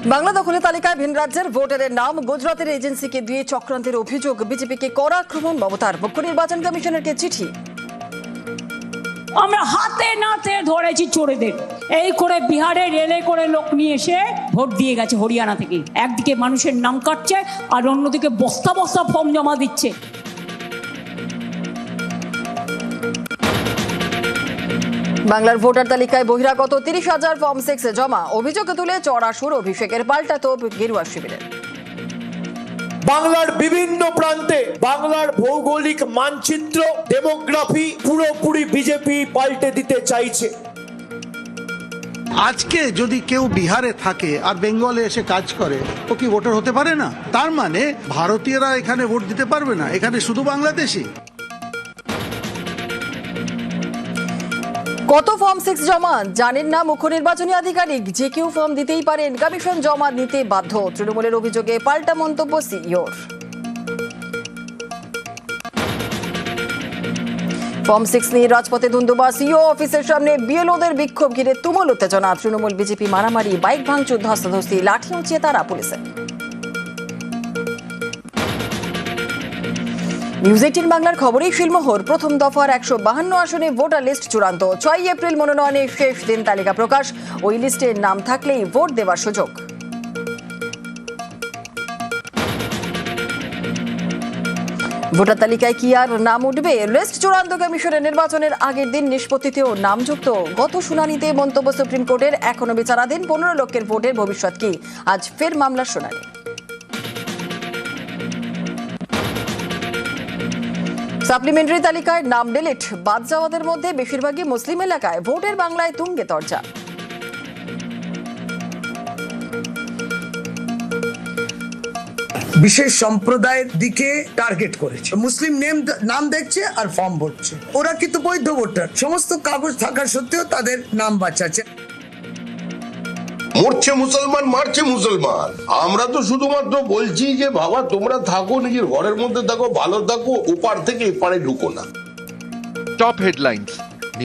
বাংলা দখলের তালিকায় ভিন রাজ্যের ভোটারের নাম গুজরাতের এজেন্সিকে দিয়ে চক্রান্তের অভিযোগ বিজেপিকে কড়া আক্রমণ মমতার। মুখ্য নির্বাচন কমিশনারকে চিঠি। আমরা হাতে নাতে ধরেছি চোরেদের। এই করে বিহারে রেলে করে লোক নিয়ে এসে ভোট দিয়ে গেছে হরিয়ানা থেকে। একদিকে মানুষের নাম কাটছে আর অন্যদিকে বস্তা বস্তা ফর্ম জমা দিচ্ছে। বাংলার ভোটার তালিকায় বহিরাগত 30,000 ফর্ম 6 জমা। অভিযোগ তুলে চড়া সুর অভিষেকের পাল্টা তোপ গেরুয়া শিবিরের। বাংলার বিভিন্ন প্রান্তে বাংলার ভৌগোলিক মানচিত্র ডেমোগ্রাফি পুরোপুরি বিজেপি পাল্টে দিতে চাইছে। আজকে যদি কেউ বিহারে থাকে আর বেঙ্গলে এসে কাজ করে, ও কি ভোটার হতে পারে না? তার মানে ভারতীয়রা এখানে ভোট দিতে পারবে না, এখানে শুধু বাংলাদেশি। কত ফর্ম 6 জমা জানেন না মুখ্য নির্বাচনী আধিকারিক। যে কেউ ফর্ম দিতেই পারেন, কমিশন জমা নিতে বাধ্য। তৃণমূলের অভিযোগে পাল্টা মন্তব্য সিইওর। ফর্ম 6 নিয়ে রাজপথে ধুন্দুবা। সিইও অফিসের সামনে বিএলওদের বিক্ষোভ ঘিরে তুমুল উত্তেজনা। তৃণমূল বিজেপি মারামারি, বাইক ভাঙচুর, ধস্তাধস্তি, লাঠি উঁচিয়ে তারা পুলিশে। নিউজ 18 বাংলার খবরেই শিলমোহর। প্রথম দফার 152 আসনে ভোটার লিস্ট চূড়ান্ত। 6 এপ্রিল মনোনয়নের শেষ দিন, তালিকা প্রকাশ। ওই লিস্টে নাম থাকলেই ভোট দেওয়ার সুযোগ। ভোটার তালিকায় কি আর নাম উঠবে? লিস্ট চূড়ান্ত কমিশনের নির্বাচনের আগের দিন নিষ্পত্তিতেও নাম যুক্ত। গত শুনানিতে মন্তব্য সুপ্রিম কোর্টের, এখনো বিচারাধীন 15 লক্ষের ভোটের ভবিষ্যৎ কি? আজ ফের মামলার শুনানি। সাপ্লিমেন্টারি তালিকায় নাম ডিলিট। বাদ যাওয়াদের মধ্যে বেশিরভাগই মুসলিম এলাকায়। ভোটের বাংলায় তুঙ্গে তরজা। বিশেষ সম্প্রদায়ের দিকে টার্গেট করেছে। মুসলিম নাম দেখছে আর ফর্ম ভরছে। ওরা কিন্তু বৈধ ভোটার, সমস্ত কাগজ থাকা সত্ত্বেও তাদের নাম বাঁচাচ্ছে। মরছে মুসলমান, মারছে মুসলমান। আমরা তো শুধুমাত্র বলছি যে বাবা তোমরা থাকো, নিজের ঘরের মধ্যে থাকো, ভালো থাকো, ওপার থেকে এপারে ঢুকো না। Top headlines.